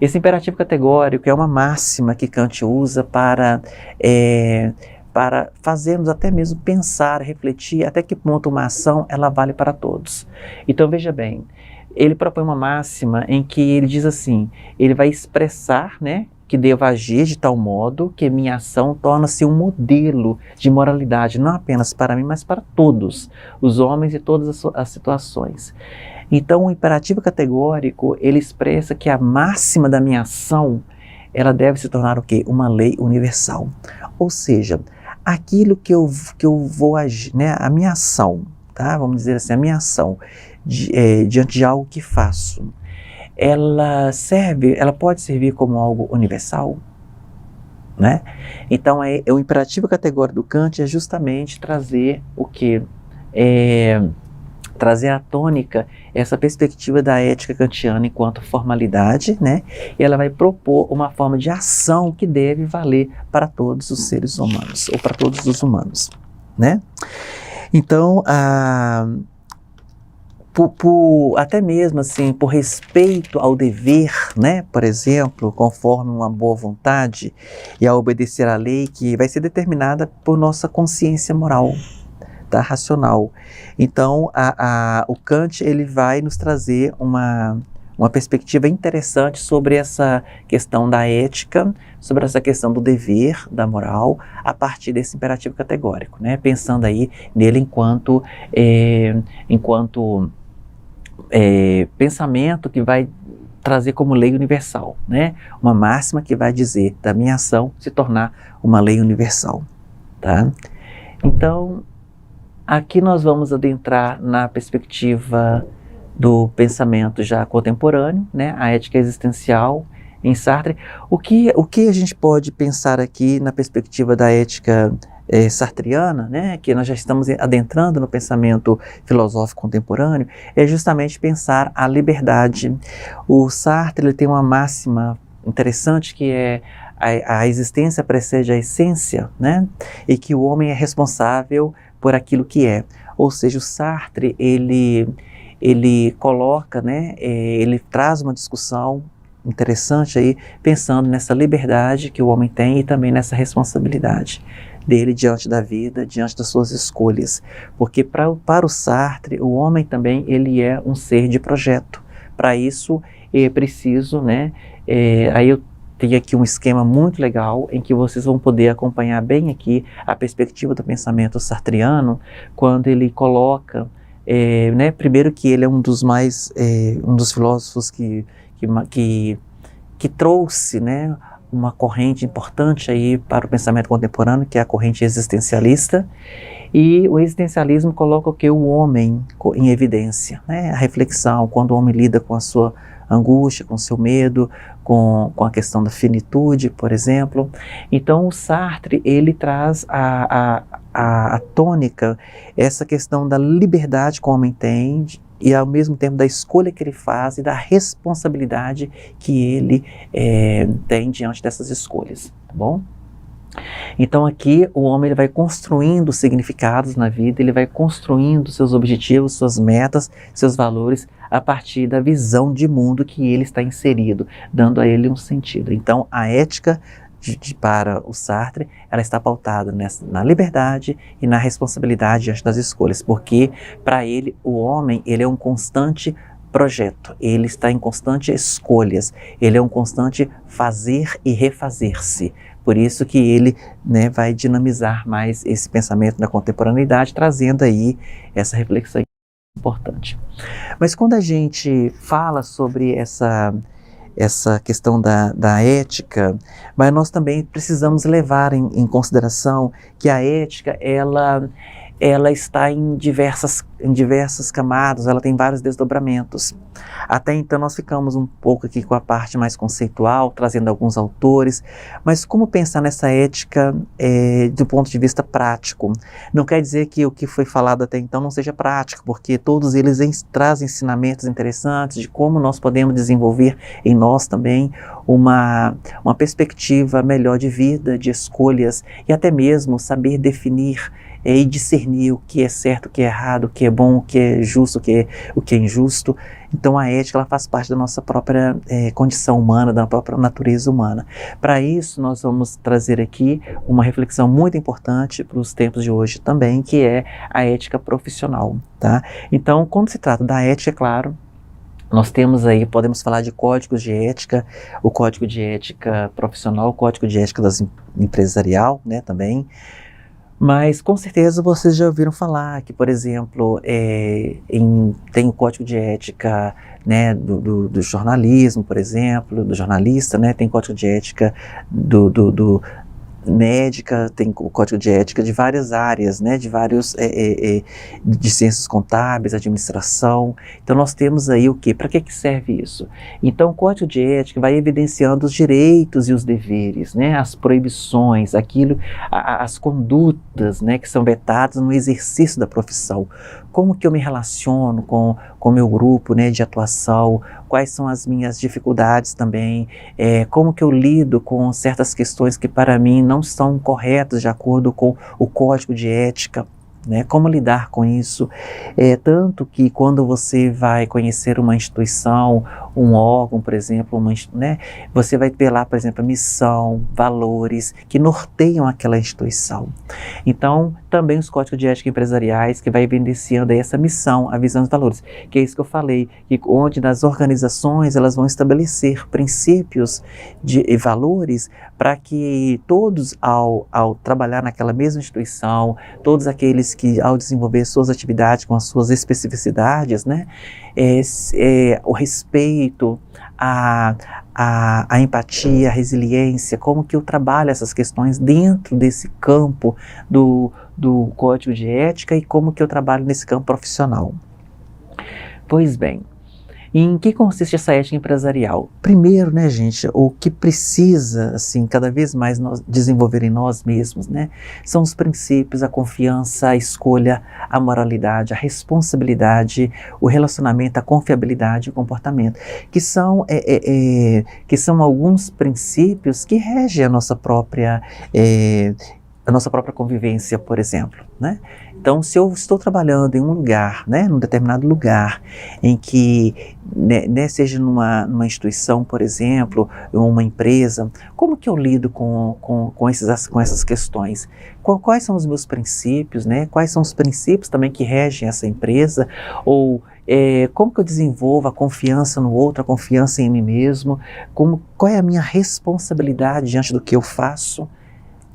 Esse imperativo categórico é uma máxima que Kant usa para fazermos até mesmo pensar, refletir até que ponto uma ação ela vale para todos. Então veja bem, ele propõe uma máxima em que ele diz assim, ele vai expressar, né, que devo agir de tal modo que minha ação torna-se um modelo de moralidade, não apenas para mim, mas para todos, os homens e todas as situações. Então o imperativo categórico, ele expressa que a máxima da minha ação, ela deve se tornar o quê? Uma lei universal. Ou seja, aquilo que eu vou agir, né, a minha ação, tá? Vamos dizer assim, a minha ação diante de algo que faço, ela pode servir como algo universal, né? Então o imperativo categórico do Kant é justamente trazer o que? Trazer à tônica essa perspectiva da ética kantiana enquanto formalidade, né? E ela vai propor uma forma de ação que deve valer para todos os seres humanos, ou para todos os humanos, né? Então, até mesmo assim, por respeito ao dever, né? Por exemplo, conforme uma boa vontade e a obedecer à lei que vai ser determinada por nossa consciência moral, tá? Racional. Então, o Kant ele vai nos trazer uma perspectiva interessante sobre essa questão da ética, sobre essa questão do dever, da moral, a partir desse imperativo categórico, né? Pensando aí nele enquanto pensamento que vai trazer como lei universal, né? Uma máxima que vai dizer da minha ação se tornar uma lei universal, tá? Então, aqui nós vamos adentrar na perspectiva do pensamento já contemporâneo, né? A ética existencial em Sartre. O que a gente pode pensar aqui na perspectiva da ética sartriana, né? Que nós já estamos adentrando no pensamento filosófico contemporâneo, é justamente pensar a liberdade. O Sartre ele tem uma máxima interessante que é a existência precede a essência, né? E que o homem é responsável por aquilo que é. Ou seja, o Sartre, ele coloca, né, ele traz uma discussão interessante aí, pensando nessa liberdade que o homem tem e também nessa responsabilidade dele diante da vida, diante das suas escolhas. Porque para o Sartre, o homem também ele é um ser de projeto. Para isso é preciso, né, aí eu tenho aqui um esquema muito legal em que vocês vão poder acompanhar bem aqui a perspectiva do pensamento sartriano, quando ele coloca, né, primeiro que ele é um dos filósofos que trouxe, né, uma corrente importante aí para o pensamento contemporâneo, que é a corrente existencialista, e o existencialismo coloca o que? O homem em evidência, né, a reflexão, quando o homem lida com a sua angústia, com o seu medo, com a questão da finitude, por exemplo. Então o Sartre, ele traz a tônica, essa questão da liberdade que o homem tem, e ao mesmo tempo da escolha que ele faz e da responsabilidade que ele tem diante dessas escolhas, tá bom? Então aqui o homem ele vai construindo significados na vida, ele vai construindo seus objetivos, suas metas, seus valores a partir da visão de mundo que ele está inserido, dando a ele um sentido. Então a ética para o Sartre, ela está pautada na liberdade e na responsabilidade diante das escolhas, porque para ele o homem ele é um constante projeto, ele está em constante escolhas, ele é um constante fazer e refazer-se. Por isso que ele, né, vai dinamizar mais esse pensamento da contemporaneidade, trazendo aí essa reflexão importante. Mas quando a gente fala sobre essa questão da ética, mas nós também precisamos levar em consideração que a ética, ela está em diversas camadas, ela tem vários desdobramentos. Até então nós ficamos um pouco aqui com a parte mais conceitual, trazendo alguns autores, mas como pensar nessa ética do ponto de vista prático? Não quer dizer que o que foi falado até então não seja prático, porque todos eles trazem ensinamentos interessantes de como nós podemos desenvolver em nós também uma perspectiva melhor de vida, de escolhas, e até mesmo saber definir e discernir o que é certo, o que é errado, o que é bom, o que é justo, o que é injusto. Então a ética ela faz parte da nossa própria condição humana, da própria natureza humana. Para isso nós vamos trazer aqui uma reflexão muito importante para os tempos de hoje também, que é a ética profissional, tá? Então, quando se trata da ética, é claro, nós temos aí, podemos falar de códigos de ética, o código de ética profissional, o código de ética empresarial, né, também. Mas com certeza vocês já ouviram falar que, por exemplo, tem o código de ética, né, do jornalismo, por exemplo, do jornalista, né, tem código de ética do médica, tem o código de ética de várias áreas, né, de vários, de ciências contábeis, administração. Então nós temos aí o quê? Para que serve isso? Então o código de ética vai evidenciando os direitos e os deveres, né, as proibições, as condutas, né, que são vetadas no exercício da profissão. Como que eu me relaciono com o meu grupo, né, de atuação, quais são as minhas dificuldades também, como que eu lido com certas questões que para mim não são corretas de acordo com o código de ética, né? Como lidar com isso, tanto que quando você vai conhecer uma instituição, um órgão, por exemplo, né, você vai ter lá, por exemplo, a missão, valores que norteiam aquela instituição. Então, também os códigos de ética empresariais que vai evidenciando aí essa missão, a visão e os valores, que é isso que eu falei, que onde nas organizações elas vão estabelecer princípios e valores para que todos ao trabalhar naquela mesma instituição, todos aqueles que ao desenvolver suas atividades com as suas especificidades, né, o respeito, a empatia, a resiliência, como que eu trabalho essas questões dentro desse campo do código de ética e como que eu trabalho nesse campo profissional. Pois bem, em que consiste essa ética empresarial? Primeiro, né, gente, o que precisa, assim, cada vez mais nós desenvolver em nós mesmos, né, são os princípios, a confiança, a escolha, a moralidade, a responsabilidade, o relacionamento, a confiabilidade e o comportamento, que são alguns princípios que regem a nossa própria convivência, por exemplo, né? Então, se eu estou trabalhando em um lugar, né, num determinado lugar, em que, né, seja numa instituição, por exemplo, ou uma empresa, como que eu lido com essas questões? Quais são os meus princípios, né? Quais são os princípios também que regem essa empresa? Ou como que eu desenvolvo a confiança no outro, a confiança em mim mesmo? Qual é a minha responsabilidade diante do que eu faço?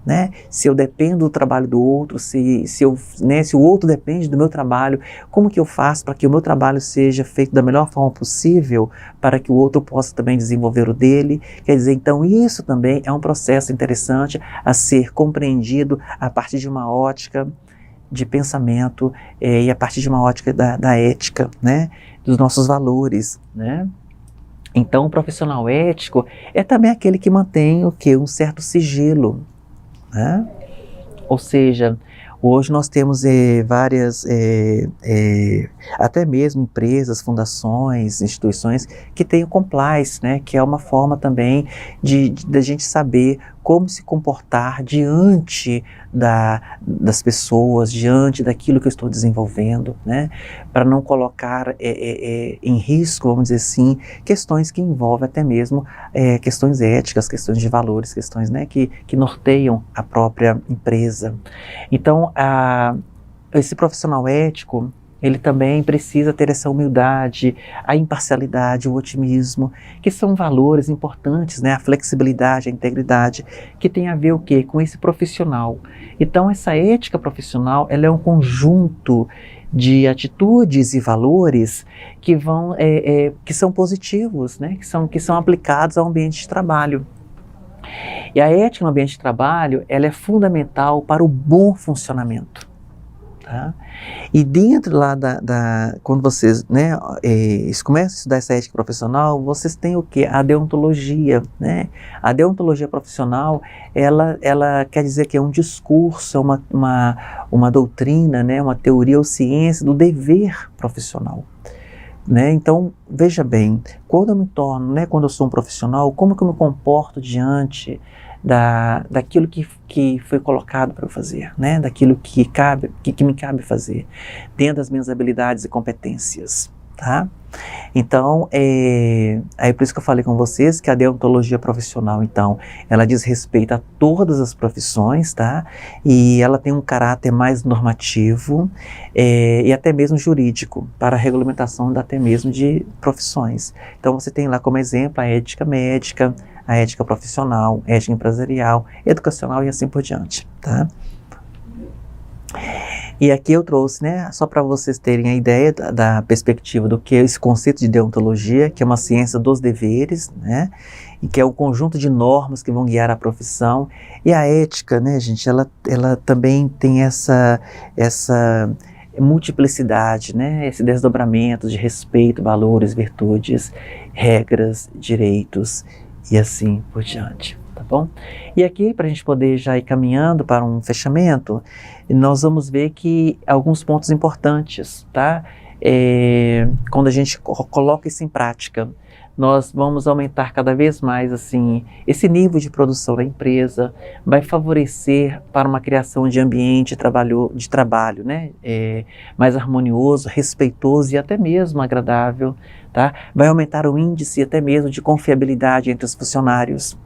Né? Se eu dependo do trabalho do outro, se o outro depende do meu trabalho, como que eu faço para que o meu trabalho seja feito da melhor forma possível, para que o outro possa também desenvolver o dele? Quer dizer, então isso também é um processo interessante a ser compreendido a partir de uma ótica de pensamento e a partir de uma ótica da ética, né? Dos nossos valores, né? Então o profissional ético é também aquele que mantém um certo sigilo, né? Ou seja, hoje nós temos várias, até mesmo empresas, fundações, instituições que têm o compliance, né? Que é uma forma também de a gente saber como se comportar diante das pessoas, diante daquilo que eu estou desenvolvendo, né? Para não colocar em risco, vamos dizer assim, questões que envolvem até mesmo questões éticas, questões de valores, questões, né, que norteiam a própria empresa. Então, esse profissional ético, ele também precisa ter essa humildade, a imparcialidade, o otimismo, que são valores importantes, né? A flexibilidade, a integridade, que tem a ver o quê? Com esse profissional. Então, essa ética profissional, ela é um conjunto de atitudes e valores que são positivos, né? Que são aplicados ao ambiente de trabalho. E a ética no ambiente de trabalho, ela é fundamental para o bom funcionamento. Tá? E dentro lá quando vocês, né, começam a estudar essa ética profissional, vocês têm o quê? A deontologia, né? A deontologia profissional, ela quer dizer que é um discurso, uma doutrina, né, uma teoria ou ciência do dever profissional. Né? Então, veja bem, quando eu me torno, né, quando eu sou um profissional, como que eu me comporto diante daquilo que foi colocado para eu fazer, né? Daquilo que me cabe fazer, dentro das minhas habilidades e competências, tá? Então, aí por isso que eu falei com vocês que a deontologia profissional, então, ela diz respeito a todas as profissões, tá? E ela tem um caráter mais normativo e até mesmo jurídico, para a regulamentação até mesmo de profissões. Então, você tem lá como exemplo a ética médica, a ética profissional, ética empresarial, educacional e assim por diante, tá? E aqui eu trouxe, né, só para vocês terem a ideia da perspectiva do que é esse conceito de deontologia, que é uma ciência dos deveres, né, e que é um conjunto de normas que vão guiar a profissão. E a ética, né, gente, ela também tem essa multiplicidade, né, esse desdobramento de respeito, valores, virtudes, regras, direitos e assim por diante. Tá bom? E aqui, para a gente poder já ir caminhando para um fechamento, nós vamos ver que alguns pontos importantes, tá? Quando a gente coloca isso em prática, nós vamos aumentar cada vez mais, assim, esse nível de produção da empresa, vai favorecer para uma criação de ambiente de trabalho, né? Mais harmonioso, respeitoso e até mesmo agradável, tá? Vai aumentar o índice até mesmo de confiabilidade entre os funcionários.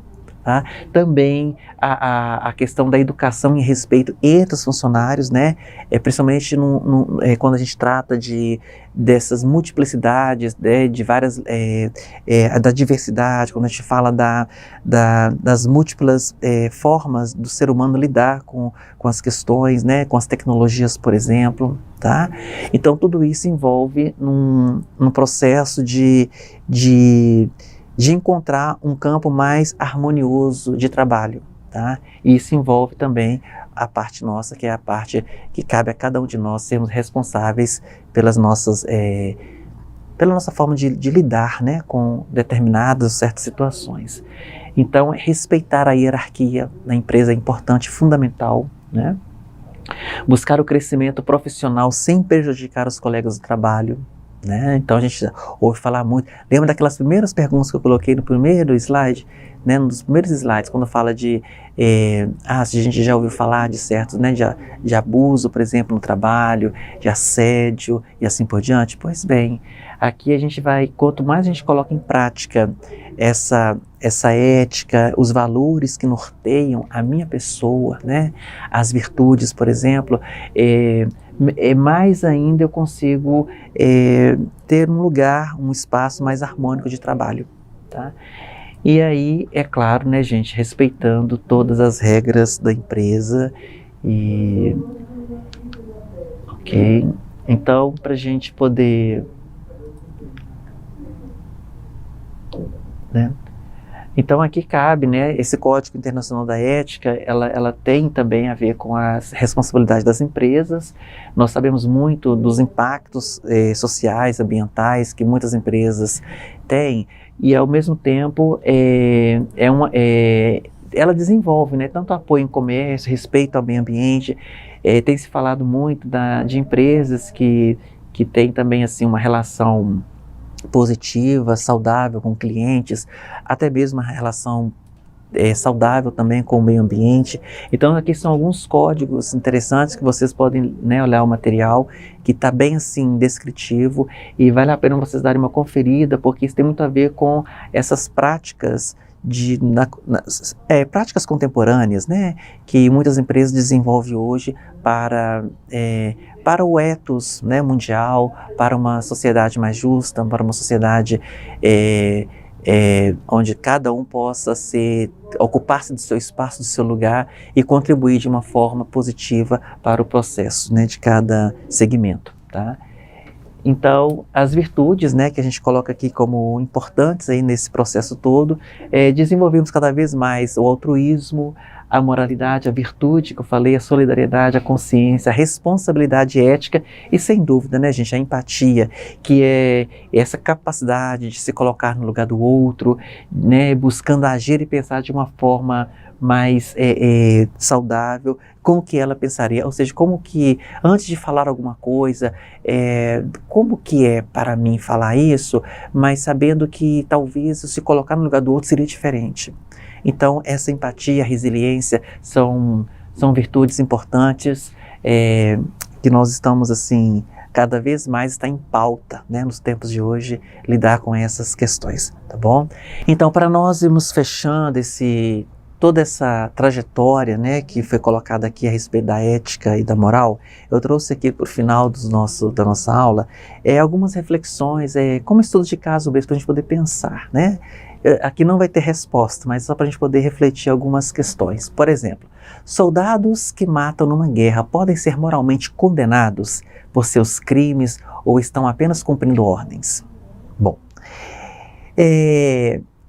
Tá? Também a questão da educação e respeito entre os funcionários, né? Principalmente quando a gente trata dessas multiplicidades, né? De várias, da diversidade, quando a gente fala das múltiplas formas do ser humano lidar com as questões, né? Com as tecnologias, por exemplo. Tá? Então tudo isso envolve num processo de encontrar um campo mais harmonioso de trabalho, tá? E isso envolve também a parte nossa, que é a parte que cabe a cada um de nós sermos responsáveis pela nossa forma de lidar, né, com determinadas certas situações. Então, respeitar a hierarquia na empresa é importante, fundamental, né? Buscar o crescimento profissional sem prejudicar os colegas do trabalho. Né? Então a gente ouve falar muito. Lembra daquelas primeiras perguntas que eu coloquei no primeiro slide, né? Nos primeiros slides, quando fala se a gente já ouviu falar de certos, né? de abuso, por exemplo, no trabalho, de assédio e assim por diante. Pois bem, aqui a gente quanto mais a gente coloca em prática essa ética, os valores que norteiam a minha pessoa, né? As virtudes, por exemplo, mais ainda eu consigo ter um lugar, um espaço mais harmônico de trabalho, tá? E aí, é claro, né, gente, respeitando todas as regras da empresa ok? Então, para a gente poder, né? Então aqui cabe, né, esse Código Internacional da Ética, ela tem também a ver com a responsabilidade das empresas. Nós sabemos muito dos impactos sociais, ambientais que muitas empresas têm e ao mesmo tempo ela desenvolve, né, tanto apoio em comércio, respeito ao meio ambiente. Tem se falado muito de empresas que têm também assim uma relação positiva, saudável com clientes, até mesmo uma relação saudável também com o meio ambiente. Então aqui são alguns códigos interessantes que vocês podem, né, olhar o material, que está bem assim descritivo e vale a pena vocês darem uma conferida, porque isso tem muito a ver com essas práticas práticas contemporâneas, né, que muitas empresas desenvolvem hoje para o ethos, né, mundial, para uma sociedade mais justa, para uma sociedade onde cada um possa ocupar-se do seu espaço, do seu lugar e contribuir de uma forma positiva para o processo, né, de cada segmento, tá? Então, as virtudes, né, que a gente coloca aqui como importantes aí nesse processo todo, desenvolvemos cada vez mais o altruísmo, a moralidade, a virtude, que eu falei, a solidariedade, a consciência, a responsabilidade ética e, sem dúvida, né, gente, a empatia, que é essa capacidade de se colocar no lugar do outro, né, buscando agir e pensar de uma forma mais saudável, com o que ela pensaria, ou seja, como que, antes de falar alguma coisa, como que é para mim falar isso, mas sabendo que talvez se colocar no lugar do outro seria diferente. Então, essa empatia, resiliência são virtudes importantes que nós estamos, assim, cada vez mais está em pauta, né, nos tempos de hoje, lidar com essas questões, tá bom? Então, para nós irmos fechando toda essa trajetória, né, que foi colocada aqui a respeito da ética e da moral, eu trouxe aqui para o final da nossa aula algumas reflexões, como estudo de caso mesmo, para a gente poder pensar, né? Aqui não vai ter resposta, mas só para a gente poder refletir algumas questões. Por exemplo, soldados que matam numa guerra podem ser moralmente condenados por seus crimes ou estão apenas cumprindo ordens? Bom,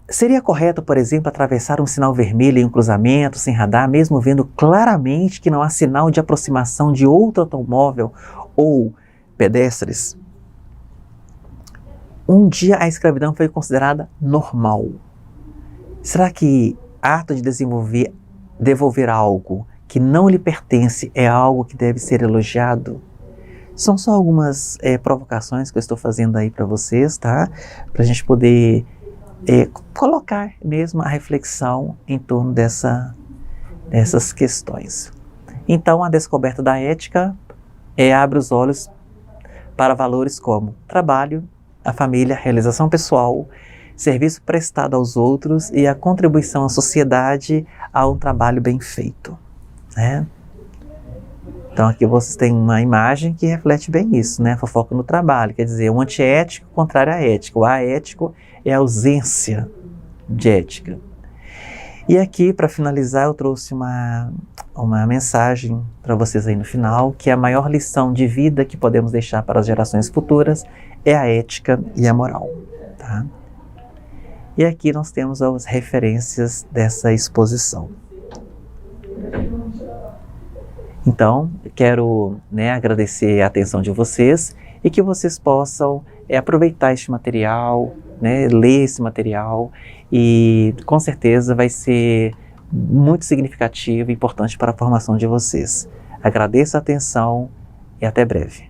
seria correto, por exemplo, atravessar um sinal vermelho em um cruzamento sem radar, mesmo vendo claramente que não há sinal de aproximação de outro automóvel ou pedestres? Um dia a escravidão foi considerada normal. Será que ato de devolver algo que não lhe pertence é algo que deve ser elogiado? São só algumas provocações que eu estou fazendo aí para vocês, tá? Para a gente poder colocar mesmo a reflexão em torno dessas questões. Então, a descoberta da ética abre os olhos para valores como trabalho, a família, realização pessoal, serviço prestado aos outros e a contribuição à sociedade a um trabalho bem feito, né? Então aqui vocês têm uma imagem que reflete bem isso, né? Fofoca no trabalho, quer dizer, um antiético contrário à ética. O aético é a ausência de ética. E aqui, para finalizar, eu trouxe uma mensagem para vocês aí no final, que a maior lição de vida que podemos deixar para as gerações futuras é a ética e a moral, tá? E aqui nós temos as referências dessa exposição. Então, quero agradecer a atenção de vocês e que vocês possam aproveitar este material, ler esse material e com certeza vai ser muito significativo e importante para a formação de vocês. Agradeço a atenção e até breve.